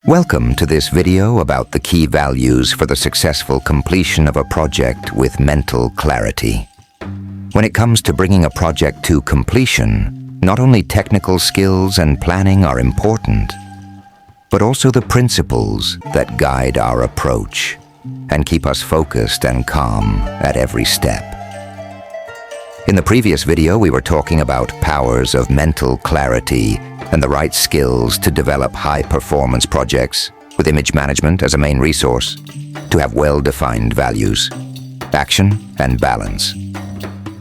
Welcome to this video about the key values for the successful completion of a project with mental clarity. When it comes to bringing a project to completion, not only technical skills and planning are important, but also the principles that guide our approach and keep us focused and calm at every step. In the previous video, we were talking about powers of mental clarity and the right skills to develop high-performance projects with image management as a main resource, to have well-defined values, action, and balance.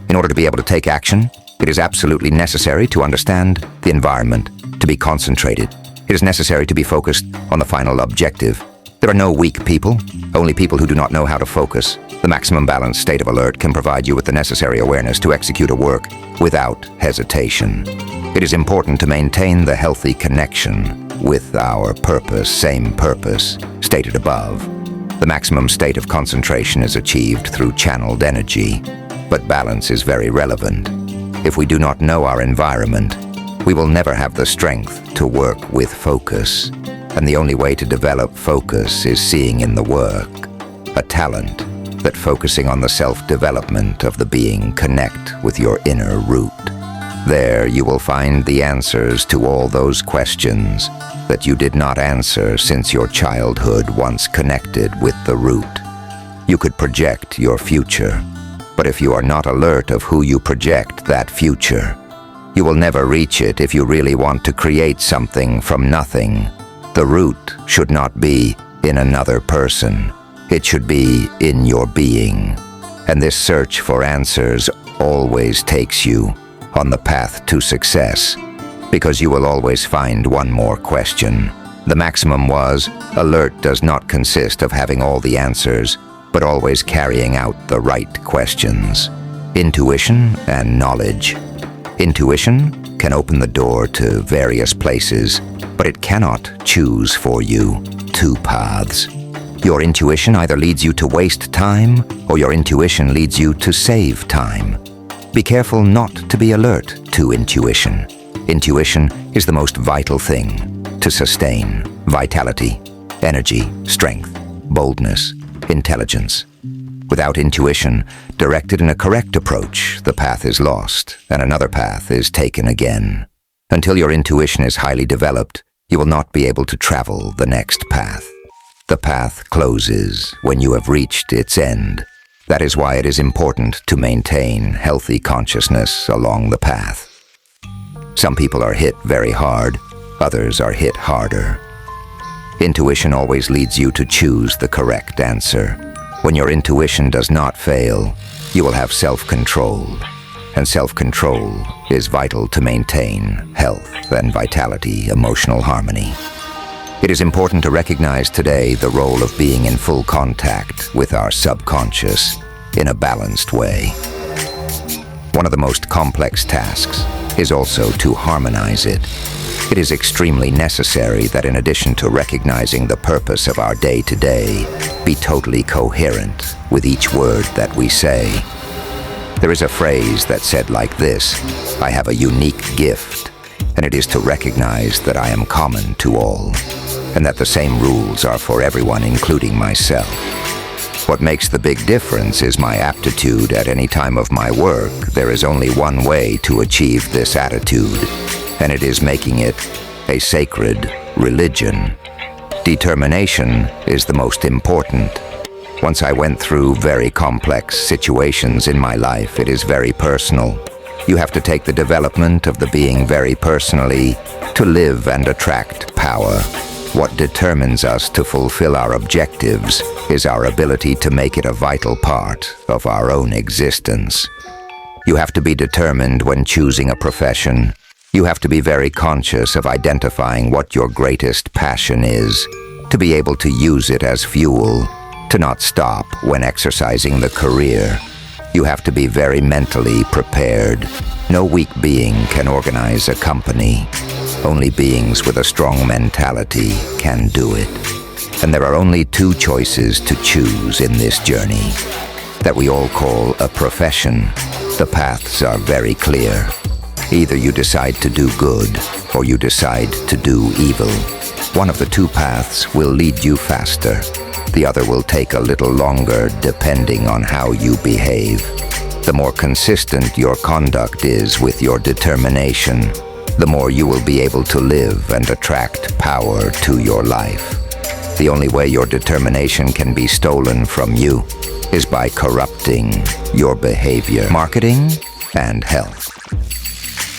In order to be able to take action, it is absolutely necessary to understand the environment, to be concentrated. It is necessary to be focused on the final objective. There are no weak people, only people who do not know how to focus. The maximum balanced state of alert can provide you with the necessary awareness to execute a work without hesitation. It is important to maintain the healthy connection with our purpose, same purpose, stated above. The maximum state of concentration is achieved through channeled energy, but balance is very relevant. If we do not know our environment, we will never have the strength to work with focus. And the only way to develop focus is seeing in the work a talent that focusing on the self-development of the being connect with your inner root. There you will find the answers to all those questions that you did not answer since your childhood once connected with the root. You could project your future, but if you are not alert of who you project that future, you will never reach it. If you really want to create something from nothing, the root should not be in another person. It should be in your being. And this search for answers always takes you on the path to success, because you will always find one more question. The maximum was, alert does not consist of having all the answers, but always carrying out the right questions. Intuition and knowledge. Intuition can open the door to various places, but it cannot choose for you two paths. Your intuition either leads you to waste time, or your intuition leads you to save time. Be careful not to be alert to intuition. Intuition is the most vital thing to sustain vitality, energy, strength, boldness, intelligence. Without intuition, directed in a correct approach, the path is lost and another path is taken again. Until your intuition is highly developed, you will not be able to travel the next path. The path closes when you have reached its end. That is why it is important to maintain healthy consciousness along the path. Some people are hit very hard, others are hit harder. Intuition always leads you to choose the correct answer. When your intuition does not fail, you will have self-control, and self-control is vital to maintain health and vitality, emotional harmony. It is important to recognize today the role of being in full contact with our subconscious in a balanced way. One of the most complex tasks is also to harmonize it. It is extremely necessary that in addition to recognizing the purpose of our day-to-day, be totally coherent with each word that we say. There is a phrase that said like this, I have a unique gift, and it is to recognize that I am common to all, and that the same rules are for everyone, including myself. What makes the big difference is my aptitude. At any time of my work, there is only one way to achieve this attitude, and it is making it a sacred religion. Determination is the most important. Once I went through very complex situations in my life, it is very personal. You have to take the development of the being very personally to live and attract power. What determines us to fulfill our objectives is our ability to make it a vital part of our own existence. You have to be determined when choosing a profession. You have to be very conscious of identifying what your greatest passion is, to be able to use it as fuel, to not stop when exercising the career. You have to be very mentally prepared. No weak being can organize a company. Only beings with a strong mentality can do it. And there are only two choices to choose in this journey that we all call a profession. The paths are very clear. Either you decide to do good or you decide to do evil. One of the two paths will lead you faster. The other will take a little longer depending on how you behave. The more consistent your conduct is with your determination, the more you will be able to live and attract power to your life. The only way your determination can be stolen from you is by corrupting your behavior, marketing, and health.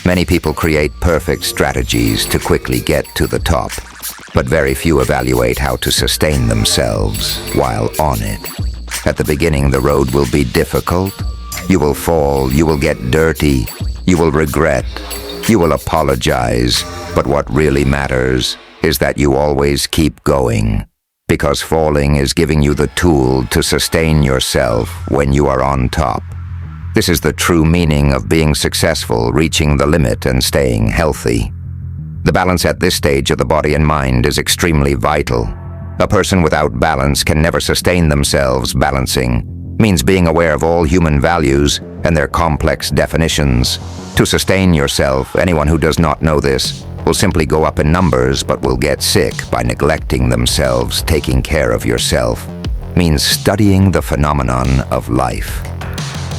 Many people create perfect strategies to quickly get to the top, but very few evaluate how to sustain themselves while on it. At the beginning, the road will be difficult. You will fall, you will get dirty, you will regret, you will apologize, but what really matters is that you always keep going, because falling is giving you the tool to sustain yourself when you are on top. This is the true meaning of being successful, reaching the limit and staying healthy. The balance at this stage of the body and mind is extremely vital. A person without balance can never sustain themselves. Balancing means being aware of all human values and their complex definitions. To sustain yourself, anyone who does not know this will simply go up in numbers but will get sick by neglecting themselves. Taking care of yourself means studying the phenomenon of life.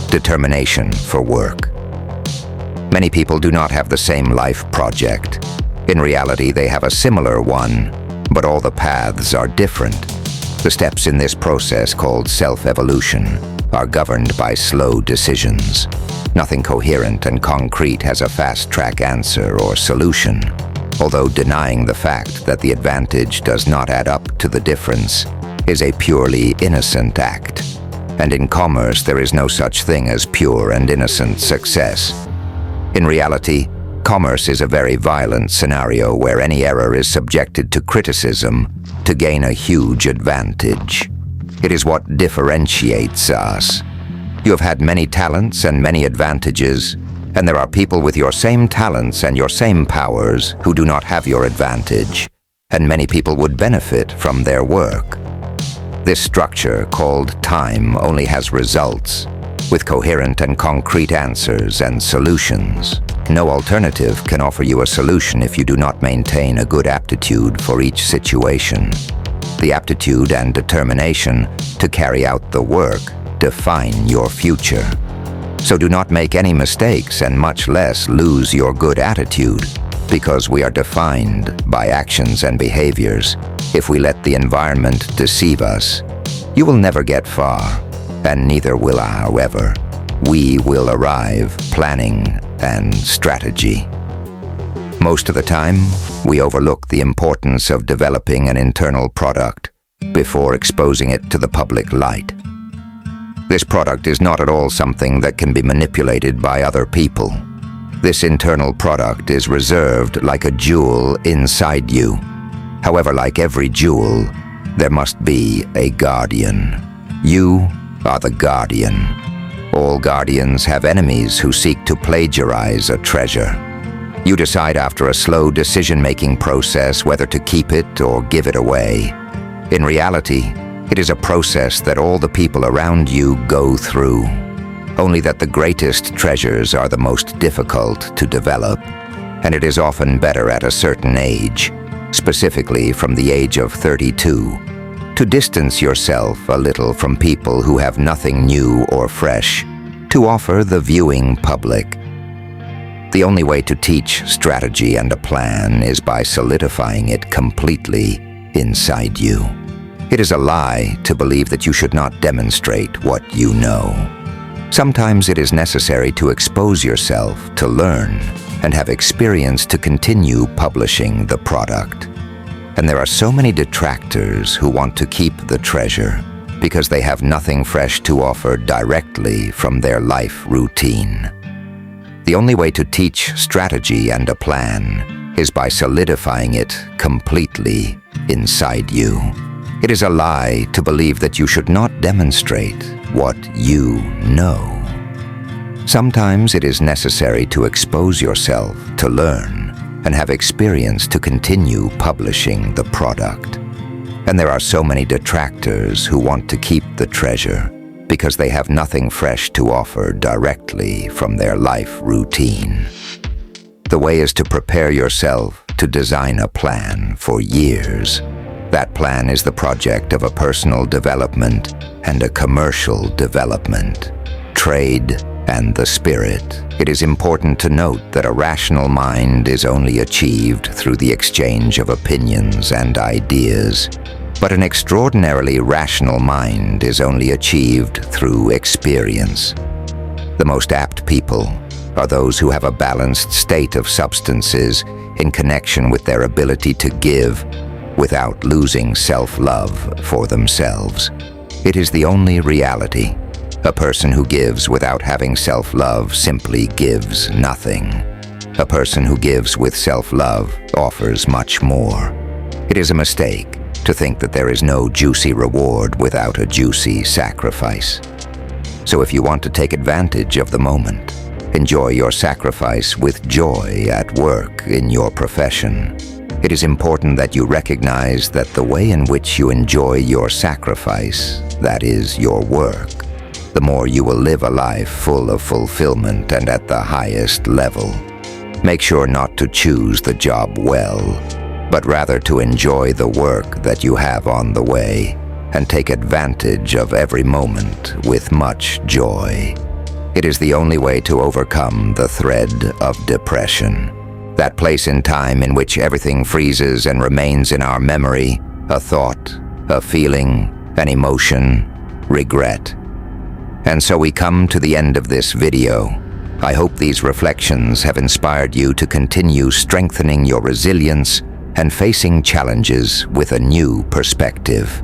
Determination for work. Many people do not have the same life project. In reality, they have a similar one, but all the paths are different. The steps in this process, called self-evolution, are governed by slow decisions. Nothing coherent and concrete has a fast-track answer or solution, although denying the fact that the advantage does not add up to the difference is a purely innocent act. And in commerce, there is no such thing as pure and innocent success. In reality, commerce is a very violent scenario where any error is subjected to criticism to gain a huge advantage. It is what differentiates us. You have had many talents and many advantages, and there are people with your same talents and your same powers who do not have your advantage, and many people would benefit from their work. This structure, called time, only has results, with coherent and concrete answers and solutions. No alternative can offer you a solution if you do not maintain a good aptitude for each situation. The aptitude and determination to carry out the work define your future. So do not make any mistakes and much less lose your good attitude, because we are defined by actions and behaviors. If we let the environment deceive us, you will never get far, and neither will I, however. We will arrive planning and strategy. Most of the time, we overlook the importance of developing an internal product before exposing it to the public light. This product is not at all something that can be manipulated by other people. This internal product is reserved like a jewel inside you. However, like every jewel, there must be a guardian. You are the guardian. All guardians have enemies who seek to plagiarize a treasure. You decide after a slow decision-making process whether to keep it or give it away. In reality, it is a process that all the people around you go through. Only that the greatest treasures are the most difficult to develop, and it is often better at a certain age, specifically from the age of 32, to distance yourself a little from people who have nothing new or fresh to offer the viewing public. The only way to teach strategy and a plan is by solidifying it completely inside you. It is a lie to believe that you should not demonstrate what you know. Sometimes it is necessary to expose yourself to learn and have experience to continue publishing the product. And there are so many detractors who want to keep the treasure because they have nothing fresh to offer directly from their life routine. The only way to teach strategy and a plan is by solidifying it completely inside you. It is a lie to believe that you should not demonstrate what you know. Sometimes it is necessary to expose yourself to learn and have experience to continue publishing the product. And there are so many detractors who want to keep the treasure because they have nothing fresh to offer directly from their life routine. The way is to prepare yourself to design a plan for years. That plan is the project of a personal development and a commercial development, trade, and the spirit. It is important to note that a rational mind is only achieved through the exchange of opinions and ideas, but an extraordinarily rational mind is only achieved through experience. The most apt people are those who have a balanced state of substances in connection with their ability to give without losing self-love for themselves. It is the only reality. A person who gives without having self-love simply gives nothing. A person who gives with self-love offers much more. It is a mistake to think that there is no juicy reward without a juicy sacrifice. So if you want to take advantage of the moment, enjoy your sacrifice with joy at work in your profession. It is important that you recognize that the way in which you enjoy your sacrifice, that is, your work, the more you will live a life full of fulfillment and at the highest level. Make sure not to choose the job well, but rather to enjoy the work that you have on the way and take advantage of every moment with much joy. It is the only way to overcome the thread of depression, that place in time in which everything freezes and remains in our memory, a thought, a feeling, an emotion, regret. And so we come to the end of this video. I hope these reflections have inspired you to continue strengthening your resilience and facing challenges with a new perspective.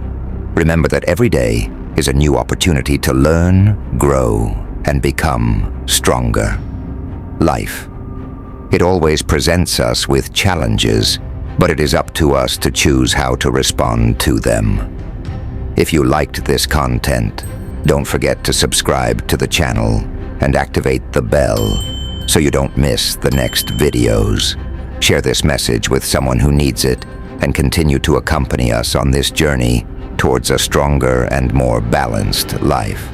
Remember that every day is a new opportunity to learn, grow, and become stronger. Life. It always presents us with challenges, but it is up to us to choose how to respond to them. If you liked this content, don't forget to subscribe to the channel and activate the bell so you don't miss the next videos. Share this message with someone who needs it and continue to accompany us on this journey towards a stronger and more balanced life.